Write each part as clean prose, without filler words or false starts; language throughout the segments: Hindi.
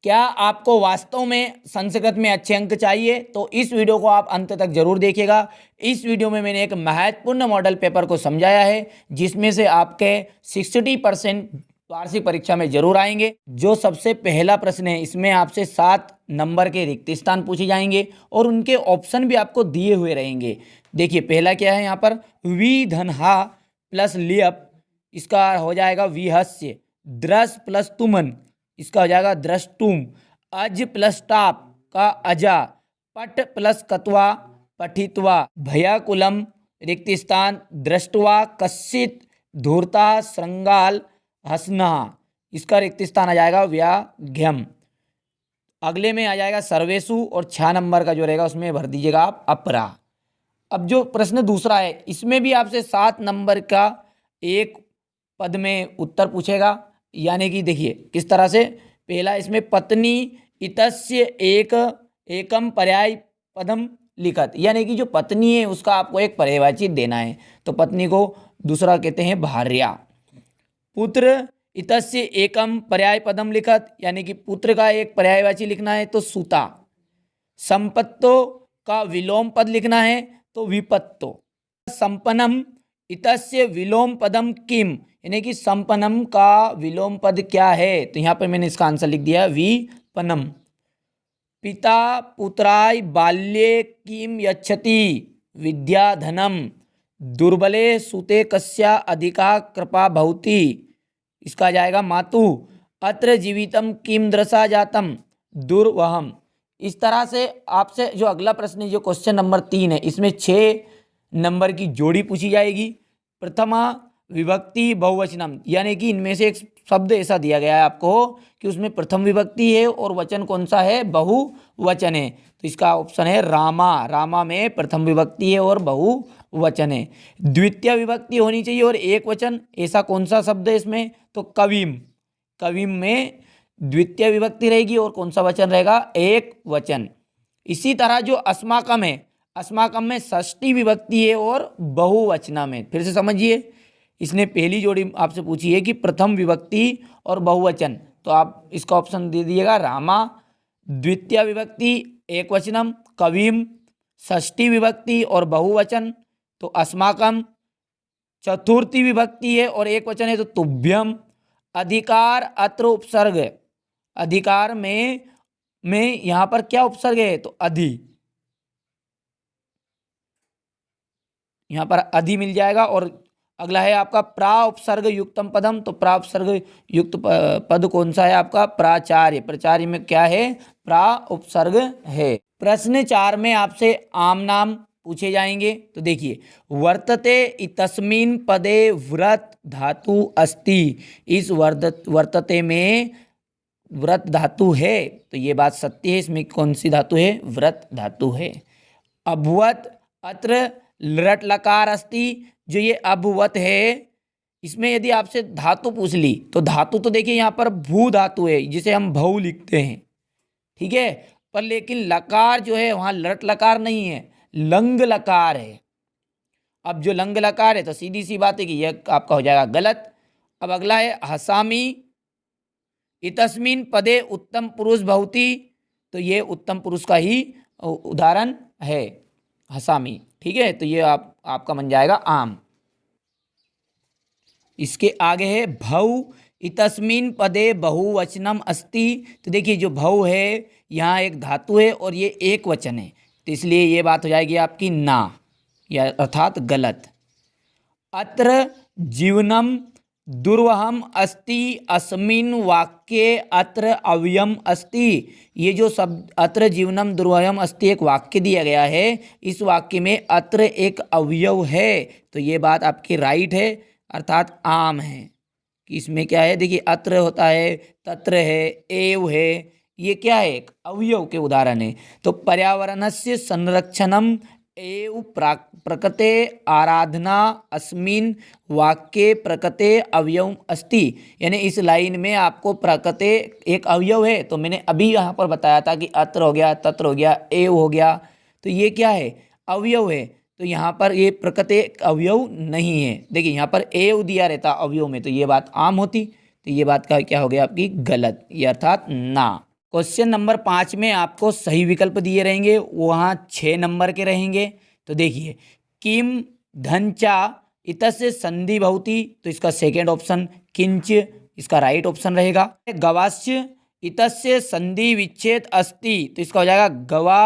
क्या आपको वास्तव में संस्कृत में अच्छे अंक चाहिए तो इस वीडियो को आप अंत तक जरूर देखिएगा। इस वीडियो में मैंने एक महत्वपूर्ण मॉडल पेपर को समझाया है जिसमें से आपके 60% वार्षिक परीक्षा में जरूर आएंगे। जो सबसे पहला प्रश्न है इसमें आपसे 7 नंबर के रिक्त स्थान पूछे जाएंगे और उनके ऑप्शन भी आपको दिए हुए रहेंगे। देखिए पहला क्या है, यहाँ पर वी धनहा प्लस लियप, इसका हो जाएगा विहस्य। द्रस प्लस तुमन, इसका हो जाएगा द्रष्टुम। अज प्लस टाप का अजा। पट प्लस कत्वा पठित्वा। भयाकुलम रिक्त स्थान दृष्टवा कश्चित। धूर्ता श्रृंगाल हसना, इसका रिक्त स्थान आ जाएगा व्याघ्यम। अगले में आ जाएगा सर्वेशु और 6 नंबर का जो रहेगा उसमें भर दीजिएगा आप अपरा। अब जो प्रश्न दूसरा है इसमें भी आपसे 7 नंबर का एक पद में उत्तर पूछेगा। यानी कि देखिए किस तरह से, पहला इसमें पत्नी इतस्य एकम पर्याय पदम लिखत, यानी कि जो पत्नी है उसका आपको एक पर्यायवाची देना है, तो पत्नी को दूसरा कहते हैं भार्या। पुत्र इतस्य एकम पर्याय पदम लिखत, यानी कि पुत्र का एक पर्यायवाची लिखना है तो सुता। संपत्तो का विलोम पद लिखना है तो विपत्तो। संपन्नम इतस्य विलोम पदम किम, यानी कि संपन्नम का विलोम पद क्या है, तो यहाँ पर मैंने इसका आंसर लिख दिया विपन्नम। पिता पुत्राय बाल्ये किम यच्छति विद्याधनम। दुर्बले सुते कस्या अधिका कृपा भवति, इसका जाएगा मातु। अत्र जीवितम किम दृशा जातम दुर्वहम। इस तरह से आपसे जो अगला प्रश्न है, जो क्वेश्चन नंबर 3 है, इसमें 6 नंबर की जोड़ी पूछी जाएगी। प्रथमा विभक्ति बहुवचनम, यानी कि इनमें से एक शब्द ऐसा दिया गया है आपको कि उसमें प्रथम विभक्ति है और वचन कौन सा है, बहुवचन है, तो इसका ऑप्शन है रामा। रामा में प्रथम विभक्ति है और बहुवचन है। द्वितीय विभक्ति होनी चाहिए और एक वचन, ऐसा कौन सा शब्द है इसमें, तो कविम। कविम में द्वितीय विभक्ति रहेगी और कौन सा वचन रहेगा, एक वचन। इसी तरह जो अस्माकम है, अस्माकम में षष्ठी विभक्ति है और बहुवचना में। फिर से समझिए, इसने पहली जोड़ी आपसे पूछी है कि प्रथम विभक्ति और बहुवचन, तो आप इसका ऑप्शन दे दिएगा रामा। द्वितीय विभक्ति एक वचनम कविम, षष्ठी विभक्ति और बहुवचन तो अस्माकम। चतुर्थी विभक्ति है और एक वचन है तो तुभ्यम। अधिकार अत्र उपसर्ग, अधिकार में यहाँ पर क्या उपसर्ग है, तो अधि, यहाँ पर अधि मिल जाएगा। और अगला है आपका प्रा उपसर्ग युक्तम पदम, तो प्रा उपसर्ग युक्त पद कौन सा है आपका, प्राचार्य। प्राचार्य में क्या है, प्रा उपसर्ग है। प्रश्न 4 में आपसे आम नाम पूछे जाएंगे। तो देखिए वर्तते इतस्मिन् पदे व्रत धातु अस्ति, इस वर्तते में व्रत धातु है, तो ये बात सत्य है। इसमें कौन सी धातु है, व्रत धातु है। अभवत अत्र लृट लकार अस्ति, जो ये अभवत है इसमें यदि आपसे धातु पूछ ली तो धातु तो देखिए यहाँ पर भू धातु है जिसे हम भऊ लिखते हैं, ठीक है, पर लेकिन लकार जो है वहाँ लृट लकार नहीं है, लंग लकार है। अब जो लंग लकार है तो सीधी सी बात है कि यह आपका हो जाएगा गलत। अब अगला है हसामी इतस्मिन् पदे उत्तम पुरुष भवति, तो ये उत्तम पुरुष का ही उदाहरण है हसामी, ठीक है, तो ये आपका बन जाएगा आम। इसके आगे है भव इतस्मिन् पदे बहुवचनम अस्ति, तो देखिए जो भव है यहाँ एक धातु है और ये एक वचन है, तो इसलिए ये बात हो जाएगी आपकी ना, या अर्थात गलत। अत्र जीवनम दुर्वहम अस्ति अस्मिन् वाक्ये अत्र अव्ययम अस्ति, ये जो शब्द अत्र जीवनम दुर्वहम अस्ति एक वाक्य दिया गया है, इस वाक्य में अत्र एक अवयव है, तो ये बात आपकी राइट है, अर्थात आम है। कि इसमें क्या है, देखिए अत्र होता है, तत्र है, एव है, ये क्या है, एक अवयव के उदाहरण है। तो पर्यावरणस्य संरक्षणम एव प्रकृते आराधना अस्मिन् वाक्ये प्रकृते अवयव अस्ति, यानी इस लाइन में आपको प्रकृते एक अवयव है, तो मैंने अभी यहाँ पर बताया था कि अत्र हो गया, तत्र हो गया, एव हो गया, तो ये क्या है, अवयव है, तो यहाँ पर ये प्रकृते अवयव नहीं है। देखिए यहाँ पर एव दिया रहता अवयव में, तो ये बात आम होती, तो ये बात का क्या हो गया आपकी गलत, ये अर्थात ना। क्वेश्चन नंबर 5 में आपको सही विकल्प दिए रहेंगे, वहाँ 6 नंबर के रहेंगे। तो देखिए, किम धनचा इतस्य संधि भवति, तो इसका सेकेंड ऑप्शन किंच इसका राइट ऑप्शन रहेगा। गवास्य इतस्य संधि विच्छेद अस्ति, तो इसका हो जाएगा गवा।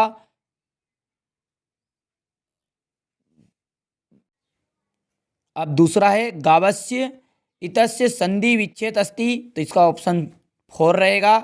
अब दूसरा है गावस्य इतस्य संधि विच्छेद अस्ति, तो इसका ऑप्शन 4 रहेगा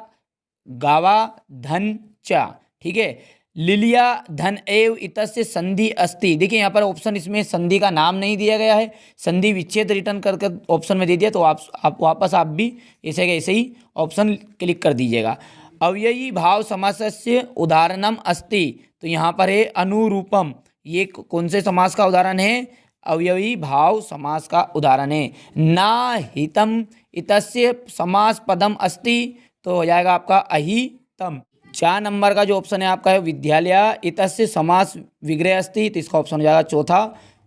गावा धन चा। ठीक है। लिलिया धन एव इतस्य संधि अस्ति, देखिए यहाँ पर ऑप्शन इसमें संधि का नाम नहीं दिया गया है, संधि विच्छेद रिटर्न करके ऑप्शन में दे दिया, तो आप वापस आप भी ऐसे के ऐसे ही ऑप्शन क्लिक कर दीजिएगा। अव्ययी भाव समासस्य उदाहरणम अस्ति, तो यहाँ पर है अनुरूपम, ये कौन से समास का उदाहरण है? अव्ययी भाव समास का उदाहरण है। ना हितम इतस्य समास पदम अस्ति, तो हो जाएगा आपका अहितम। 4 नंबर का जो ऑप्शन है आपका है विद्यालय इतस्य समास विग्रह अस्ति, तो इसका ऑप्शन हो जाएगा चौथा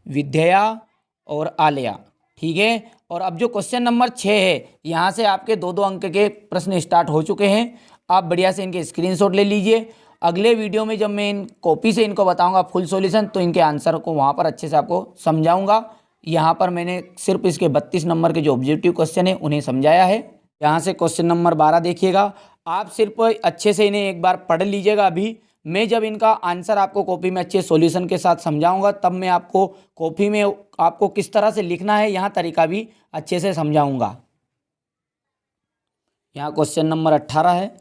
विद्या और आलया। ठीक है। और अब जो क्वेश्चन नंबर 6 है, यहाँ से आपके 2-2 अंक के प्रश्न स्टार्ट हो चुके हैं। आप बढ़िया से इनके स्क्रीनशॉट ले लीजिए। अगले वीडियो में जब मैं इन कॉपी से इनको बताऊंगा फुल सॉल्यूशन, तो इनके आंसर को वहाँ पर अच्छे से आपको समझाऊंगा। यहाँ पर मैंने सिर्फ इसके 32 नंबर के जो ऑब्जेक्टिव क्वेश्चन है उन्हें समझाया है। यहाँ से क्वेश्चन नंबर 12 देखिएगा, आप सिर्फ अच्छे से इन्हें एक बार पढ़ लीजिएगा। अभी मैं जब इनका आंसर आपको कॉपी में अच्छे सॉल्यूशन के साथ समझाऊंगा, तब मैं आपको कॉपी में आपको किस तरह से लिखना है यहाँ तरीका भी अच्छे से समझाऊंगा। यहाँ क्वेश्चन नंबर 18 है,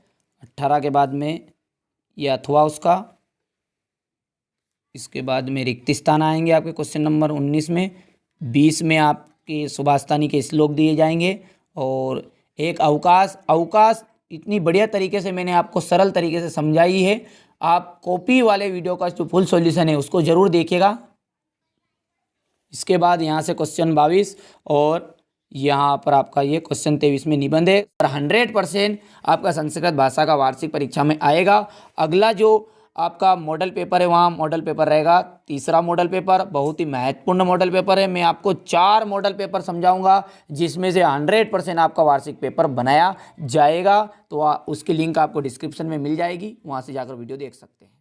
18 के बाद में ये अथवा उसका, इसके बाद में रिक्त स्थान आएंगे आपके क्वेश्चन नंबर 19 में। 20 में आपके सुभाषतानी के श्लोक दिए जाएंगे और एक अवकाश इतनी बढ़िया तरीके से मैंने आपको सरल तरीके से समझाई है। आप कॉपी वाले वीडियो का जो फुल सॉल्यूशन है उसको ज़रूर देखिएगा। इसके बाद यहाँ से क्वेश्चन 22 और यहाँ पर आपका ये क्वेश्चन 23 में निबंध है। 100% आपका संस्कृत भाषा का वार्षिक परीक्षा में आएगा। अगला जो आपका मॉडल पेपर है, वहाँ मॉडल पेपर रहेगा, तीसरा मॉडल पेपर बहुत ही महत्वपूर्ण मॉडल पेपर है। मैं आपको 4 मॉडल पेपर समझाऊंगा, जिसमें से 100% आपका वार्षिक पेपर बनाया जाएगा। तो उसकी लिंक आपको डिस्क्रिप्शन में मिल जाएगी, वहाँ से जाकर वीडियो देख सकते हैं।